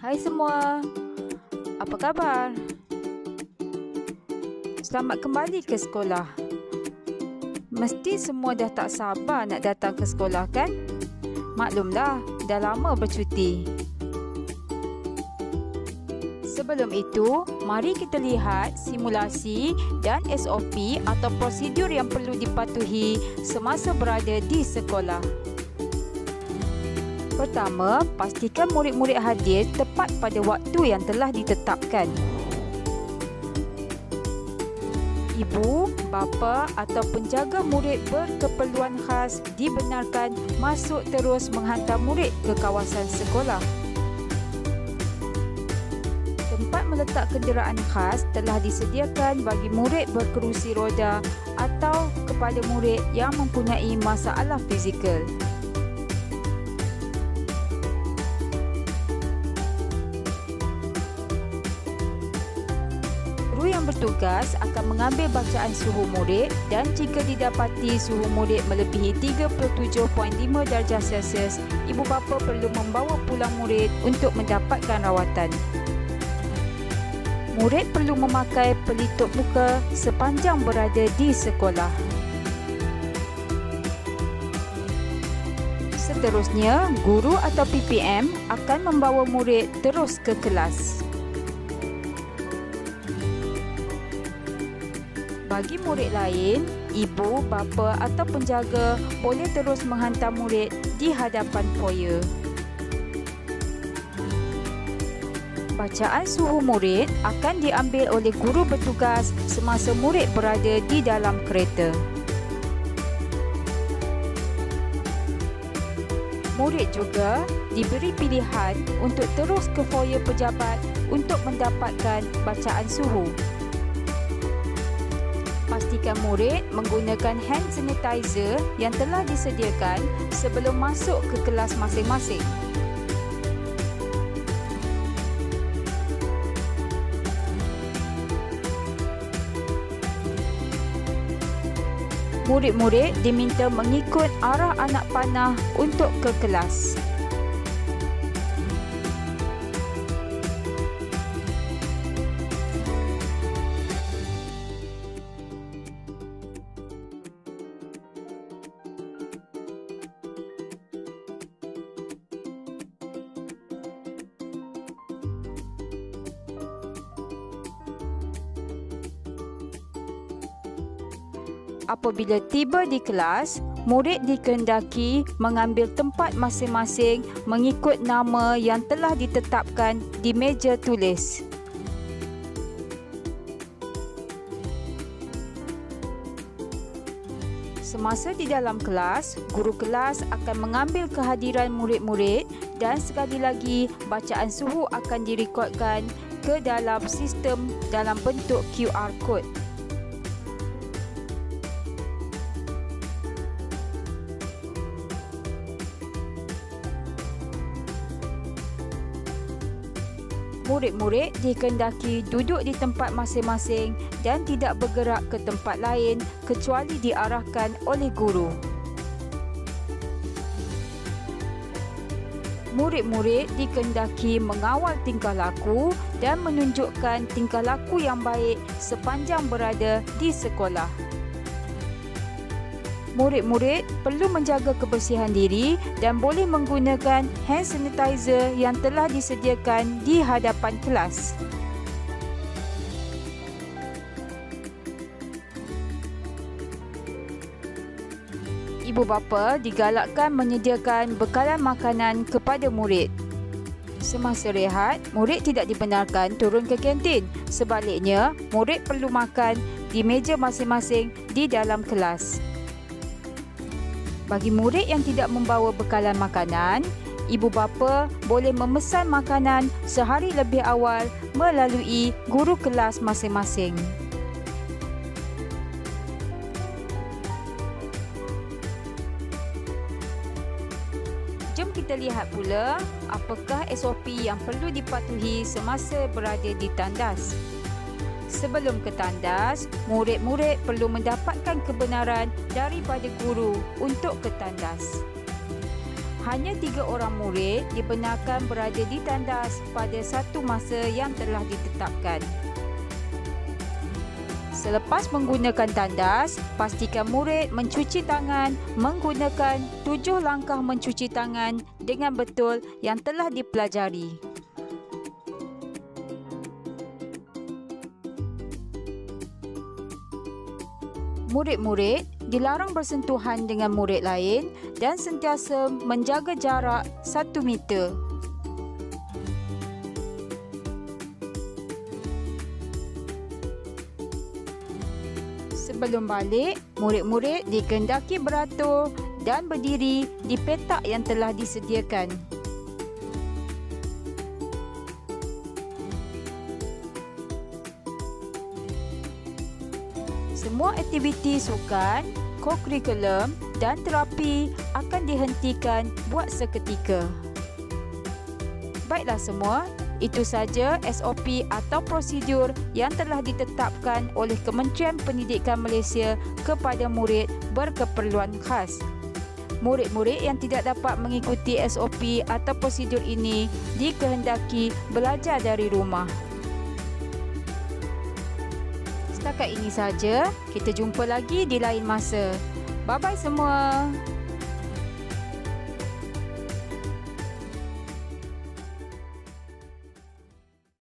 Hai semua, apa khabar? Selamat kembali ke sekolah. Mesti semua dah tak sabar nak datang ke sekolah kan? Maklumlah, dah lama bercuti. Sebelum itu, mari kita lihat simulasi dan SOP atau prosedur yang perlu dipatuhi semasa berada di sekolah. Pertama, pastikan murid-murid hadir tepat pada waktu yang telah ditetapkan. Ibu, bapa atau penjaga murid berkeperluan khas dibenarkan masuk terus menghantar murid ke kawasan sekolah. Tempat meletak kenderaan khas telah disediakan bagi murid berkerusi roda atau kepada murid yang mempunyai masalah fizikal. Guru yang bertugas akan mengambil bacaan suhu murid dan jika didapati suhu murid melebihi 37.5 darjah Celsius, ibu bapa perlu membawa pulang murid untuk mendapatkan rawatan. Murid perlu memakai pelitup muka sepanjang berada di sekolah. Seterusnya, guru atau PPM akan membawa murid terus ke kelas. Bagi murid lain, ibu, bapa atau penjaga boleh terus menghantar murid di hadapan foyer. Bacaan suhu murid akan diambil oleh guru bertugas semasa murid berada di dalam kereta. Murid juga diberi pilihan untuk terus ke foyer pejabat untuk mendapatkan bacaan suhu. Pastikan murid menggunakan hand sanitizer yang telah disediakan sebelum masuk ke kelas masing-masing. Murid-murid diminta mengikut arah anak panah untuk ke kelas. Apabila tiba di kelas, murid dikehendaki mengambil tempat masing-masing mengikut nama yang telah ditetapkan di meja tulis. Semasa di dalam kelas, guru kelas akan mengambil kehadiran murid-murid dan sekali lagi bacaan suhu akan direkodkan ke dalam sistem dalam bentuk QR code. Murid-murid dikehendaki duduk di tempat masing-masing dan tidak bergerak ke tempat lain kecuali diarahkan oleh guru. Murid-murid dikehendaki mengawal tingkah laku dan menunjukkan tingkah laku yang baik sepanjang berada di sekolah. Murid-murid perlu menjaga kebersihan diri dan boleh menggunakan hand sanitizer yang telah disediakan di hadapan kelas. Ibu bapa digalakkan menyediakan bekalan makanan kepada murid. Semasa rehat, murid tidak dibenarkan turun ke kantin. Sebaliknya, murid perlu makan di meja masing-masing di dalam kelas. Bagi murid yang tidak membawa bekalan makanan, ibu bapa boleh memesan makanan sehari lebih awal melalui guru kelas masing-masing. Jom kita lihat pula apakah SOP yang perlu dipatuhi semasa berada di tandas. Sebelum ke tandas, murid-murid perlu mendapatkan kebenaran daripada guru untuk ke tandas. Hanya 3 orang murid dibenarkan berada di tandas pada satu masa yang telah ditetapkan. Selepas menggunakan tandas, pastikan murid mencuci tangan menggunakan 7 langkah mencuci tangan dengan betul yang telah dipelajari. Murid-murid dilarang bersentuhan dengan murid lain dan sentiasa menjaga jarak 1 meter. Sebelum balik, murid-murid dikehendaki beratur dan berdiri di petak yang telah disediakan. Semua aktiviti sukan, co-curriculum dan terapi akan dihentikan buat seketika. Baiklah semua, itu saja SOP atau prosedur yang telah ditetapkan oleh Kementerian Pendidikan Malaysia kepada murid berkeperluan khas. Murid-murid yang tidak dapat mengikuti SOP atau prosedur ini dikehendaki belajar dari rumah. Setakat ini saja, kita jumpa lagi di lain masa. Bye-bye semua.